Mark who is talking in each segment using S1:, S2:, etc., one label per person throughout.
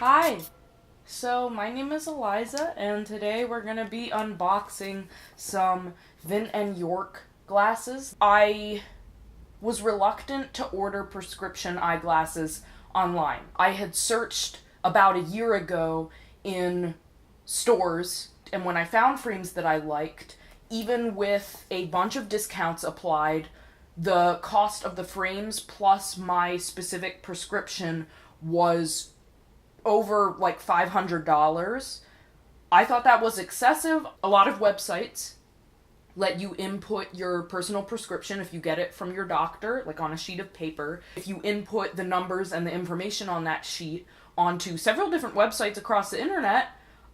S1: Hi! So, my name is Eliza, and today we're gonna be unboxing some Vint York glasses. I was reluctant to order prescription eyeglasses online. I had searched about a year ago in stores, and when I found frames that I liked, even with a bunch of discounts applied, the cost of the frames plus my specific prescription was over like $500. I thought that was excessive. A lot of websites let you input your personal prescription if you get it from your doctor, like on a sheet of paper. If you input the numbers and the information on that sheet onto several different websites across the internet,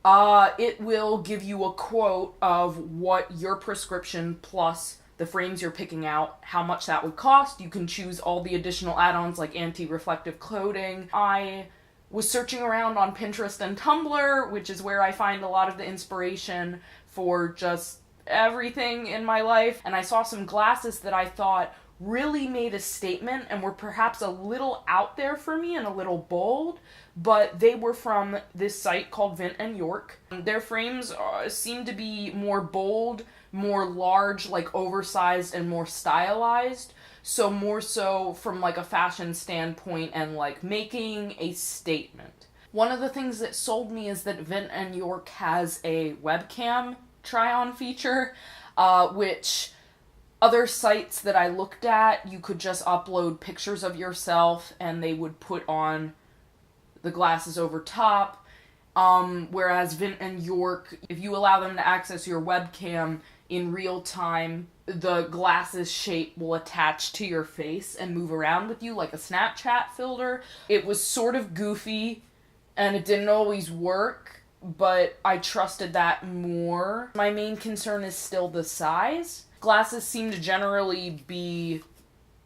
S1: it will give you a quote of what your prescription plus the frames you're picking out, how much that would cost. You can choose all the additional add-ons like anti-reflective coating. I was searching around on Pinterest and Tumblr, which is where I find a lot of the inspiration for just everything in my life, and I saw some glasses that I thought really made a statement and were perhaps a little out there for me and a little bold, but they were from this site called Vint York. Their frames seem to be more bold, more large, like oversized and more stylized, so more so from like a fashion standpoint and like making a statement. One of the things that sold me is that Vint York has a webcam try-on feature, which other sites that I looked at, you could just upload pictures of yourself and they would put on the glasses over top. Whereas Vint York, if you allow them to access your webcam in real time, the glasses shape will attach to your face and move around with you like a Snapchat filter. It was sort of goofy and it didn't always work, but I trusted that more. My main concern is still the size. Glasses seem to generally be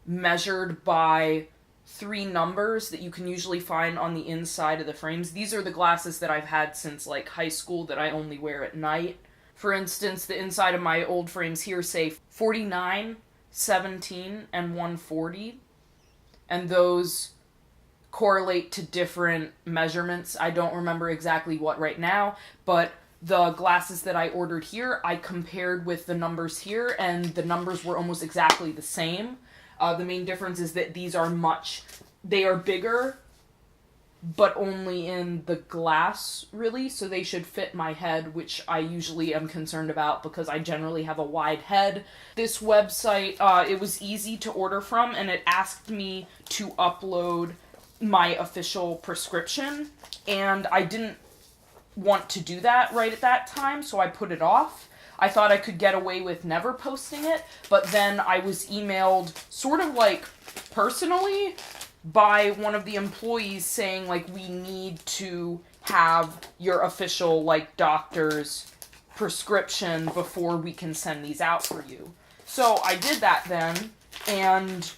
S1: measured by 3 numbers that you can usually find on the inside of the frames. These are the glasses that I've had since like high school that I only wear at night. For instance, the inside of my old frames here say 49, 17, and 140. And those correlate to different measurements. I don't remember exactly what right now, but the glasses that I ordered here, I compared with the numbers here, and the numbers were almost exactly the same. The main difference is that these are they are bigger, but only in the glass, really, so they should fit my head, which I usually am concerned about because I generally have a wide head. This website, it was easy to order from, and it asked me to upload my official prescription, and I didn't want to do that right at that time, so I put it off. I thought I could get away with never posting it, but then I was emailed sort of like personally by one of the employees saying like, we need to have your official like doctor's prescription before we can send these out for you. So I did that then, and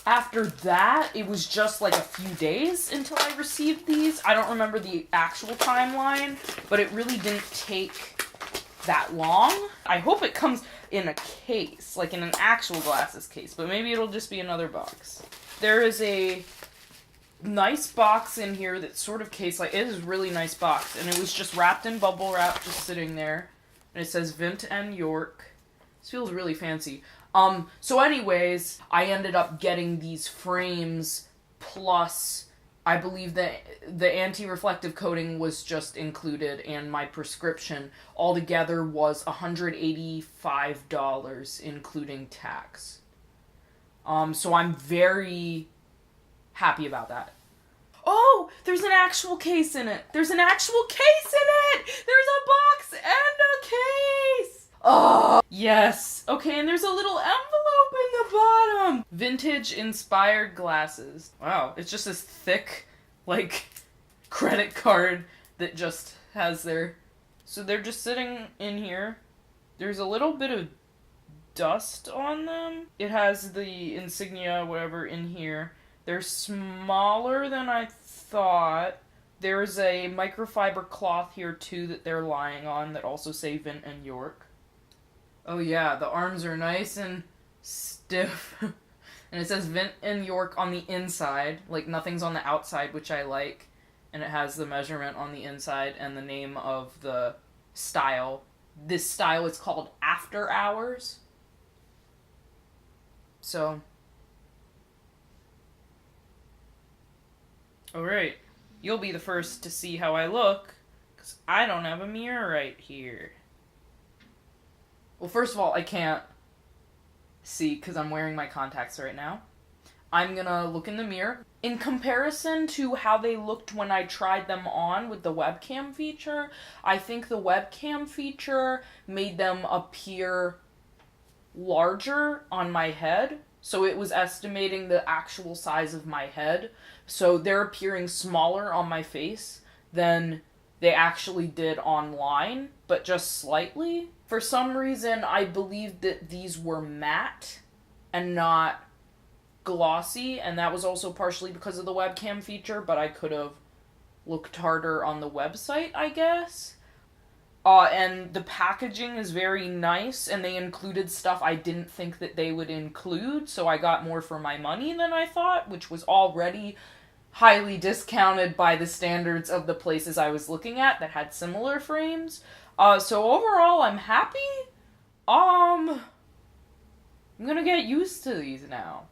S1: after that, it was just like a few days until I received these. I don't remember the actual timeline, but it really didn't take that long. I hope it comes in a case, like in an actual glasses case, but maybe it'll just be another box. There is a nice box in here that's sort of case-like. It is a really nice box, and it was just wrapped in bubble wrap, just sitting there. And it says Vint York. This feels really fancy. So anyways, I ended up getting these frames, plus I believe that the anti-reflective coating was just included, and my prescription altogether was $185, including tax. So I'm very happy about that. Oh, there's an actual case in it. There's an actual case in it! There's a box and a case! Oh, yes. Okay, and there's a little envelope in the bottom. Vintage inspired glasses. Wow, it's just this thick, like, credit card that just has their... So they're just sitting in here. There's a little bit of dust on them. It has the insignia, whatever, in here. They're smaller than I thought. There's a microfiber cloth here, too, that they're lying on that also say Vint York. Oh yeah, the arms are nice and stiff. And it says Vint York on the inside, like nothing's on the outside, which I like. and it has the measurement on the inside and the name of the style. This style is called After Hours. So, alright, you'll be the first to see how I look, because I don't have a mirror right here. Well, first of all, I can't see because I'm wearing my contacts right now. I'm gonna look in the mirror. In comparison to how they looked when I tried them on with the webcam feature, I think the webcam feature made them appear larger on my head. So it was estimating the actual size of my head. So they're appearing smaller on my face than they actually did online, but just slightly. For some reason, I believed that these were matte and not glossy, and that was also partially because of the webcam feature, but I could have looked harder on the website, I guess. And the packaging is very nice, and they included stuff I didn't think that they would include, so I got more for my money than I thought, which was already highly discounted by the standards of the places I was looking at that had similar frames. So overall, I'm happy. I'm gonna get used to these now.